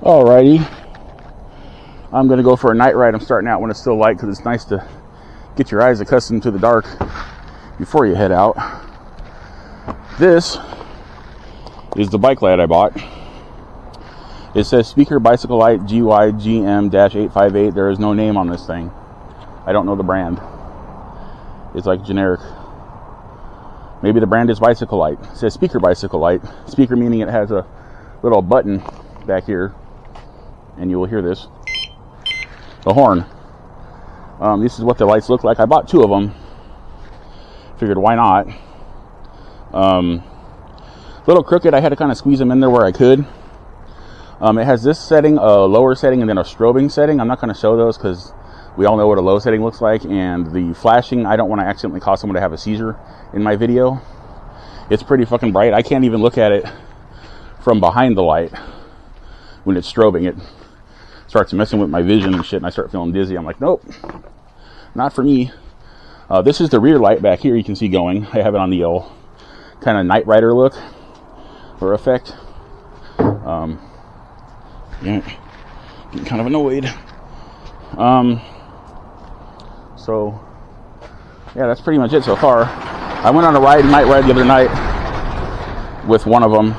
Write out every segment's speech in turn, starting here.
Alrighty, I'm gonna go for a night ride. I'm starting out when it's still light because it's nice to get your eyes accustomed to the dark before you head out. This is the bike light I bought. It says Speaker Bicycle Light GYGM-858. There is no name on this thing. I don't know the brand. It's like generic. Maybe the brand is Bicycle Light. It says Speaker Bicycle Light. Speaker meaning it has a little button back here, and you will hear this. The horn. This is what the lights look like. I bought 2 of them. Figured why not. Little crooked. I had to kind of squeeze them in there where I could. It has this setting, a lower setting, and then a strobing setting. I'm not going to show those because we all know what a low setting looks like. And the flashing, I don't want to accidentally cause someone to have a seizure in my video. It's pretty fucking bright. I can't even look at it from behind the light when it's strobing. It starts messing with my vision and shit, and I start feeling dizzy. I'm like, nope, not for me. This is the rear light back here. You can see going. I have it on the kind of Night Rider look or effect. Yeah, getting kind of annoyed. So yeah, that's pretty much it so far. I went on a night ride the other night with one of them,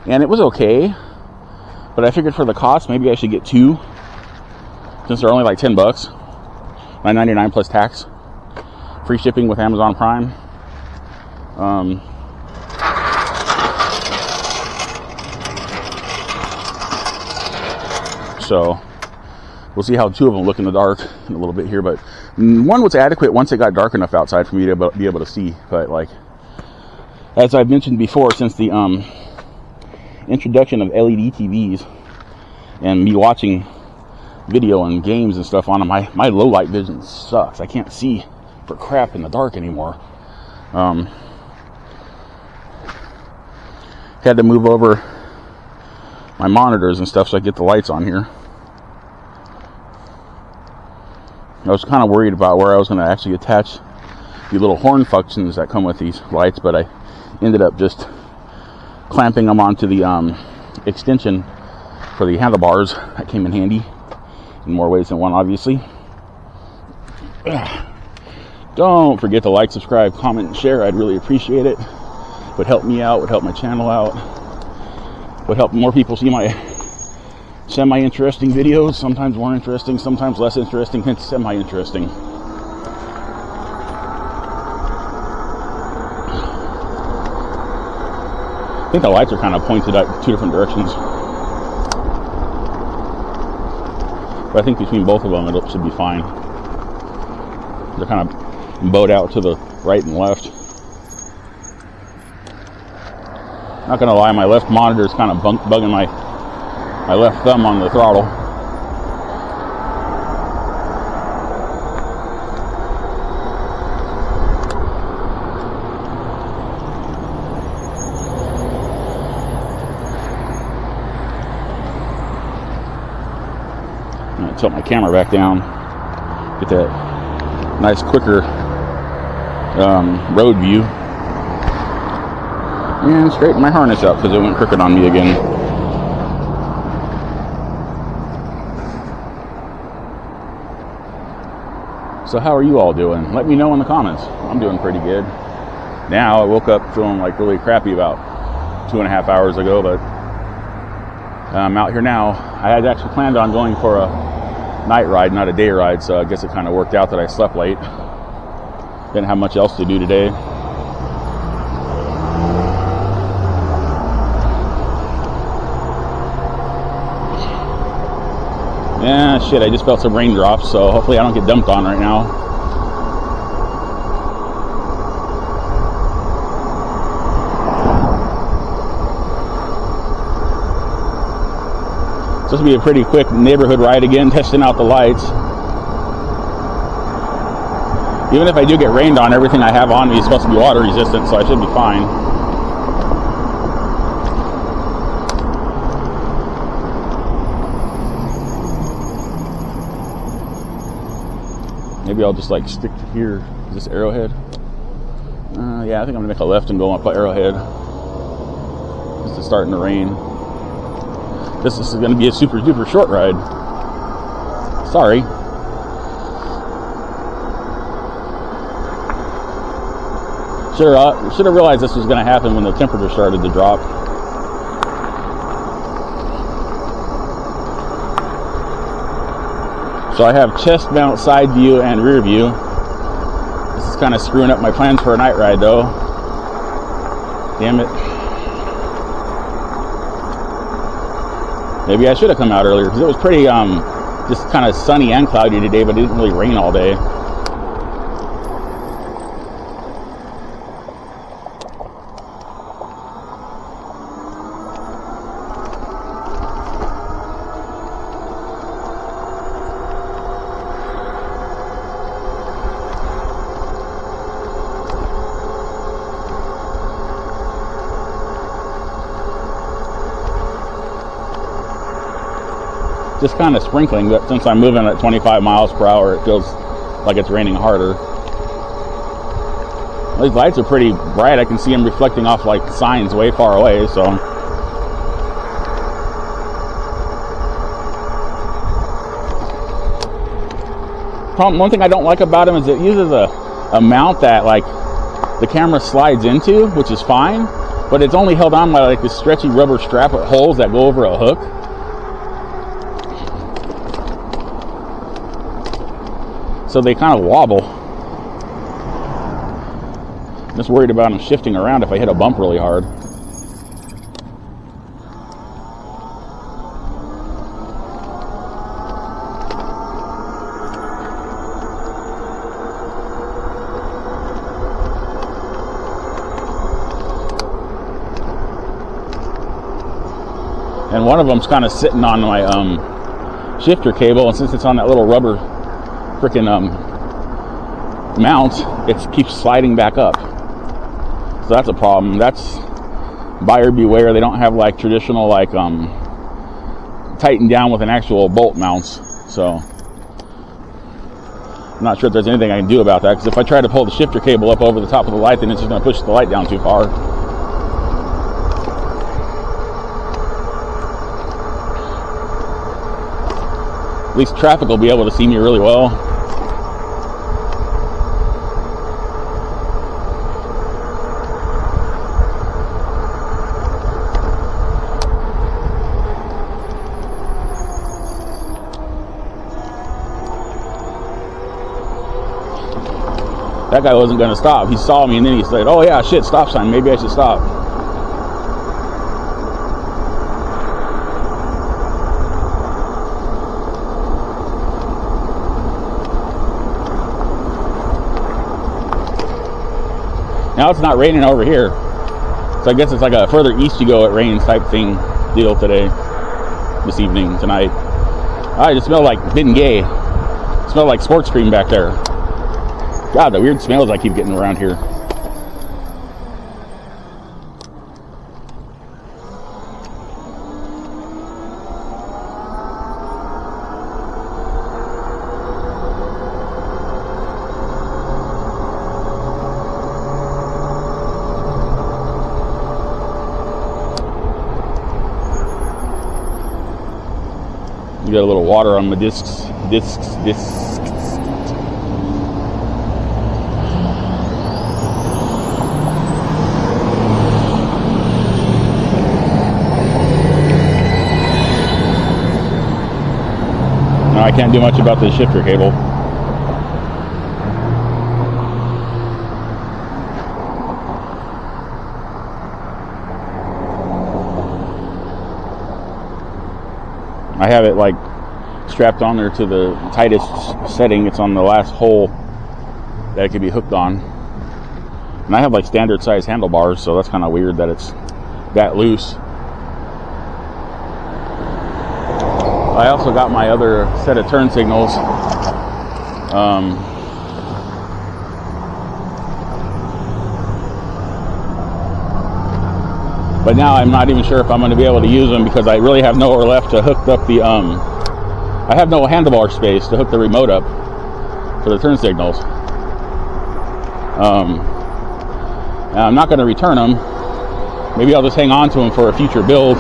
and it was okay. But I figured for the cost, maybe I should get 2, since they're only like $10, $9.99 plus tax, free shipping with Amazon Prime. So we'll see how 2 of them look in the dark in a little bit here. But one was adequate once it got dark enough outside for me to be able to see. But like, as I've mentioned before, since the introduction of LED TVs and me watching video and games and stuff on them, my low light vision sucks. I can't see for crap in the dark anymore. Had to move over my monitors and stuff so I get the lights on here. I was kind of worried about where I was going to actually attach the little horn functions that come with these lights, but I ended up just clamping them onto the extension for the handlebars. That came in handy in more ways than one, obviously. Don't forget to like, subscribe, comment, and share. I'd really appreciate it. Would help me out, would help my channel out, would help more people see my semi-interesting videos. Sometimes more interesting, sometimes less interesting, hence semi-interesting. I think the lights are kind of pointed at 2 different directions. But I think between both of them it should be fine. They're kind of bowed out to the right and left. Not gonna lie, my left monitor is kind of bugging my left thumb on the throttle. I'm gonna tilt my camera back down, get that nice quicker road view, and straighten my harness up because it went crooked on me again. So how are you all doing? Let me know in the comments. I'm doing pretty good. Now I woke up feeling like really crappy about 2.5 hours ago, but I'm out here now. I had actually planned on going for a night ride, not a day ride, so I guess it kind of worked out that I slept late. Didn't have much else to do today. Yeah, shit, I just felt some raindrops, so hopefully I don't get dumped on right now. So this will be a pretty quick neighborhood ride again, testing out the lights. Even if I do get rained on, everything I have on me is supposed to be water resistant, so I should be fine. Maybe I'll just like stick to here. Is this Arrowhead? Yeah, I think I'm gonna make a left and go up by Arrowhead. It's starting to rain. This is going to be a super duper short ride. Sorry. Should have realized this was going to happen when the temperature started to drop. So I have chest mount, side view, and rear view. This is kind of screwing up my plans for a night ride though. Damn it. Maybe I should have come out earlier because it was pretty just kind of sunny and cloudy today, but it didn't really rain all day. Just kind of sprinkling, but since I'm moving at 25 miles per hour, it feels like it's raining harder. These lights are pretty bright. I can see them reflecting off like signs way far away, so. One thing I don't like about them is it uses a mount that like the camera slides into, which is fine, but it's only held on by like this stretchy rubber strap with holes that go over a hook. So they kind of wobble. I'm just worried about them shifting around if I hit a bump really hard. And one of them's kind of sitting on my shifter cable, and since it's on that little rubber freaking mount, it keeps sliding back up. So that's a problem. That's buyer beware. They don't have like traditional like tightened down with an actual bolt mounts. So I'm not sure if there's anything I can do about that, because if I try to pull the shifter cable up over the top of the light, then it's just going to push the light down too far. At least traffic will be able to see me really well. That guy wasn't going to stop. He saw me and then he said, "Oh yeah, shit, stop sign. Maybe I should stop." Now it's not raining over here, so I guess it's like a further east you go, it rains type thing deal today, this evening, tonight. I just smell like Ben Gay. Smell like sports cream back there. God, the weird smells I keep getting around here. You got a little water on my discs. No, I can't do much about the shifter cable. I have it like strapped on there to the tightest setting. It's on the last hole that it could be hooked on. And I have like standard size handlebars, so that's kind of weird that it's that loose. I also got my other set of turn signals. But now I'm not even sure if I'm going to be able to use them, because I really have nowhere left to hook up the, I have no handlebar space to hook the remote up for the turn signals. I'm not going to return them. Maybe I'll just hang on to them for a future build.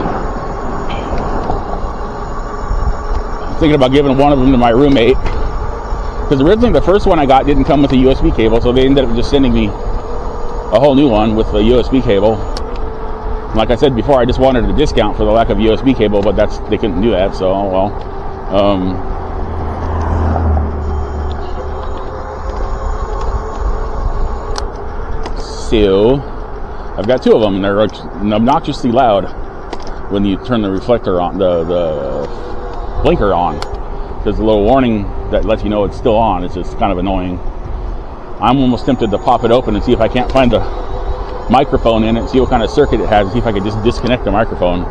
Thinking about giving one of them to my roommate, because originally the first one I got didn't come with a USB cable, so they ended up just sending me a whole new one with a USB cable. Like I said before, I just wanted a discount for the lack of USB cable, but they couldn't do that, so oh well. So I've got two of them, and they're obnoxiously loud when you turn the reflector on, the blinker on. There's a little warning that lets you know it's still on. It's just kind of annoying. I'm almost tempted to pop it open and see if I can't find the microphone in it, see what kind of circuit it has, and see if I could just disconnect the microphone.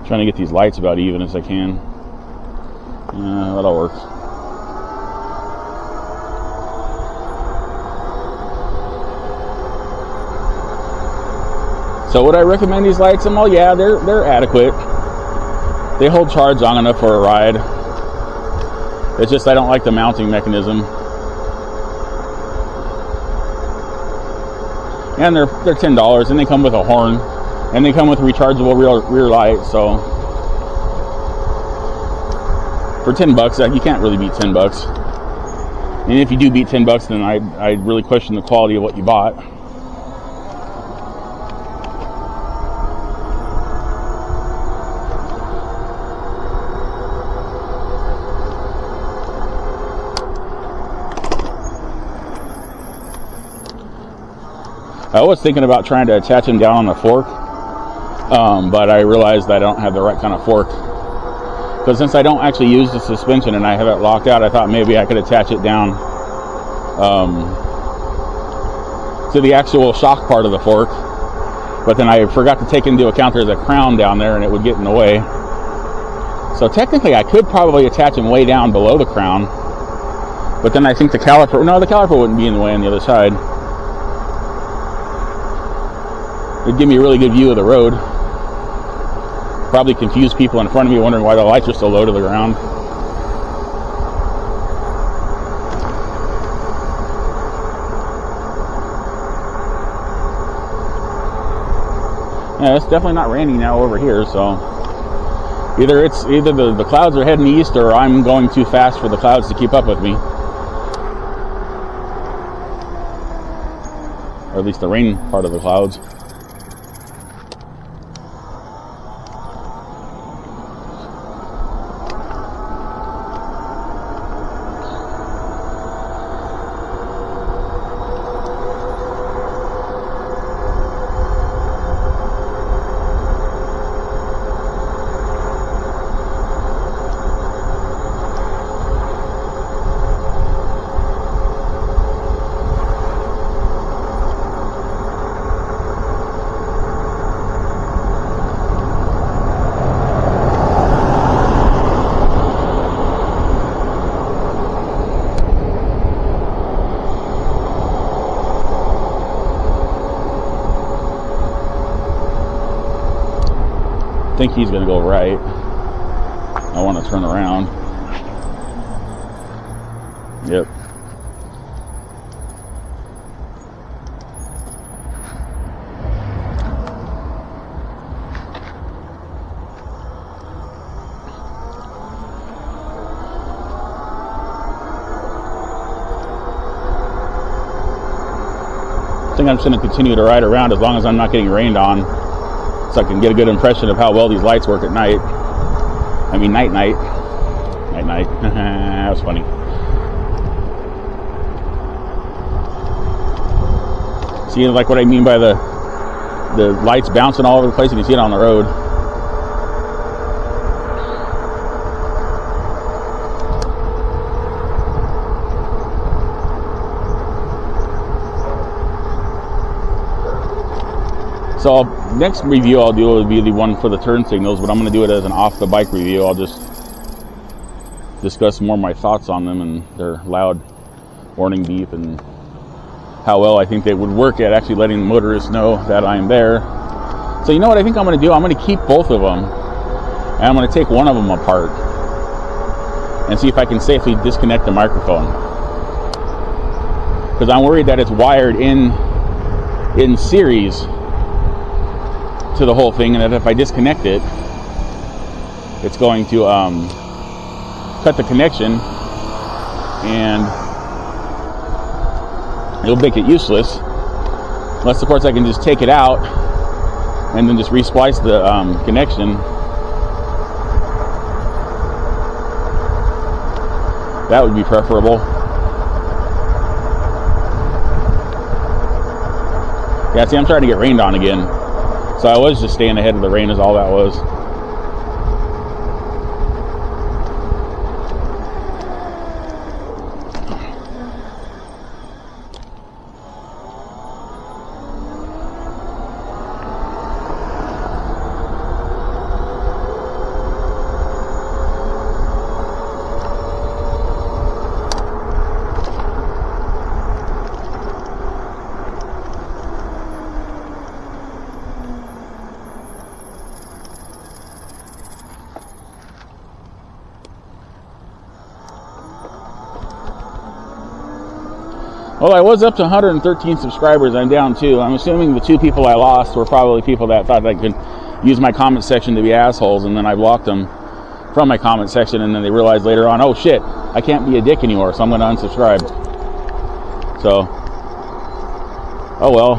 Trying to get these lights about even as I can. That'll work. So would I recommend these lights? Well, yeah, they're adequate. They hold charge long enough for a ride. It's just I don't like the mounting mechanism. And they're $10, and they come with a horn. And they come with rechargeable rear light, so for $10, you can't really beat $10. And if you do beat $10, then I'd really question the quality of what you bought. I was thinking about trying to attach them down on the fork. But I realized I don't have the right kind of fork. Because since I don't actually use the suspension and I have it locked out, I thought maybe I could attach it down to the actual shock part of the fork. But then I forgot to take into account there's a crown down there and it would get in the way. So technically I could probably attach them way down below the crown. But then I think the caliper wouldn't be in the way on the other side. It'd give me a really good view of the road. Probably confuse people in front of me wondering why the lights are so low to the ground. Yeah, it's definitely not raining now over here, so either the clouds are heading east or I'm going too fast for the clouds to keep up with me. Or at least the rain part of the clouds. I think he's going to go right. I want to turn around. Yep. I think I'm just going to continue to ride around as long as I'm not getting rained on. so I can get a good impression of how well these lights work at night. I mean night. That was funny. See, like what I mean by the lights bouncing all over the place, and you see it on the road. So next review I'll do will be the one for the turn signals, but I'm going to do it as an off the bike review. I'll just discuss more of my thoughts on them and their loud warning beep and how well I think they would work at actually letting the motorists know that I'm there. So you know what I think I'm going to do? I'm going to keep both of them, and I'm going to take one of them apart and see if I can safely disconnect the microphone, because I'm worried that it's wired in series to the whole thing, and that if I disconnect it, it's going to cut the connection and it'll make it useless, unless of course I can just take it out and then just resplice the connection. That would be preferable. Yeah, see, I'm trying to get rained on again, so I was just staying ahead of the rain is all that was. Well, I was up to 113 subscribers. I'm down 2. I'm assuming the 2 people I lost were probably people that thought I could use my comment section to be assholes, and then I blocked them from my comment section, and then they realized later on, oh shit, I can't be a dick anymore, so I'm going to unsubscribe. So, oh well.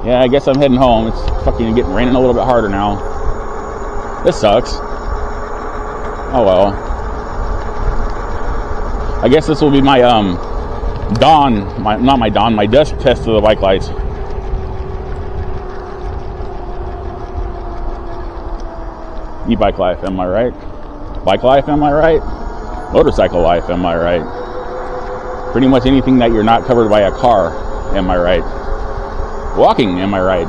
Yeah, I guess I'm heading home. It's fucking getting raining a little bit harder now. This sucks. Oh well. I guess this will be my my dusk test of the bike lights. E-bike life, am I right? Bike life, am I right? Motorcycle life, am I right? Pretty much anything that you're not covered by a car, am I right? Walking, am I right?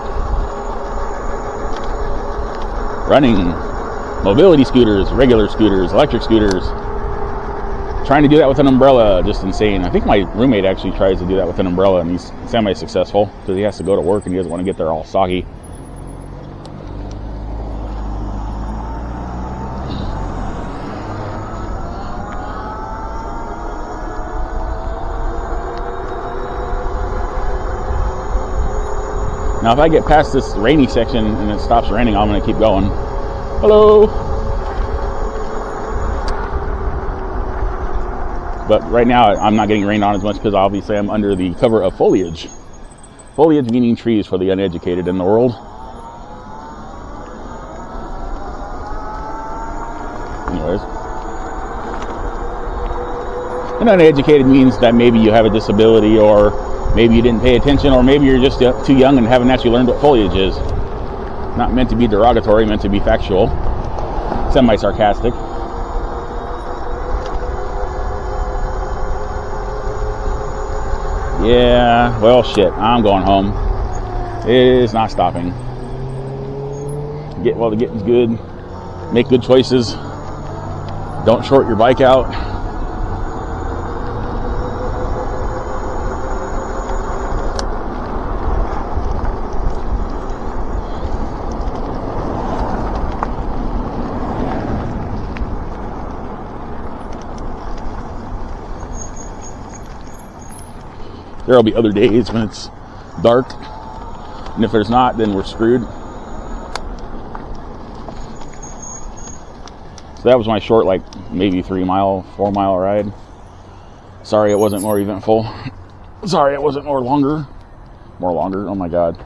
Running, mobility scooters, regular scooters, electric scooters. Trying to do that with an umbrella, just insane. I think my roommate actually tries to do that with an umbrella, and he's semi-successful because he has to go to work and he doesn't want to get there all soggy. Now, if I get past this rainy section and it stops raining, I'm going to keep going. Hello! But right now, I'm not getting rained on as much because obviously I'm under the cover of foliage. Foliage meaning trees for the uneducated in the world. Anyways. And uneducated means that maybe you have a disability, or maybe you didn't pay attention, or maybe you're just too young and haven't actually learned what foliage is. Not meant to be derogatory, meant to be factual. Semi-sarcastic. Yeah, well, shit, I'm going home. It's not stopping. Get while the getting's good. Make good choices. Don't short your bike out. There'll be other days when it's dark, and if there's not, then we're screwed. So that was my short, like maybe 4 mile ride. Sorry it wasn't more eventful. Sorry it wasn't more longer. more longer. Oh my god.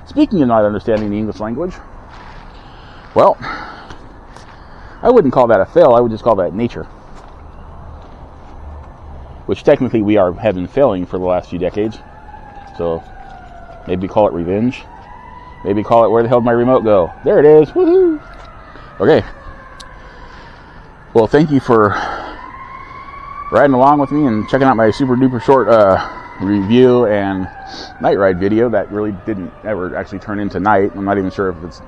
Speaking of not understanding the English language, well, I wouldn't call that a fail. I would just call that nature. Which technically we have been failing for the last few decades. So maybe call it revenge. Maybe call it where the hell did my remote go? There it is. Woohoo! Okay. Well, thank you for riding along with me and checking out my super duper short review and night ride video that really didn't ever actually turn into night. I'm not even sure if it's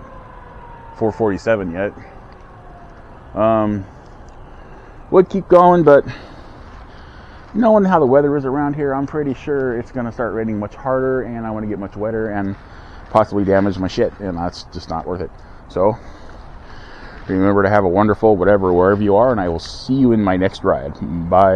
4:47 yet. Would keep going, but knowing how the weather is around here, I'm pretty sure it's going to start raining much harder, and I want to get much wetter and possibly damage my shit, and that's just not worth it. So remember to have a wonderful whatever wherever you are, and I will see you in my next ride. Bye.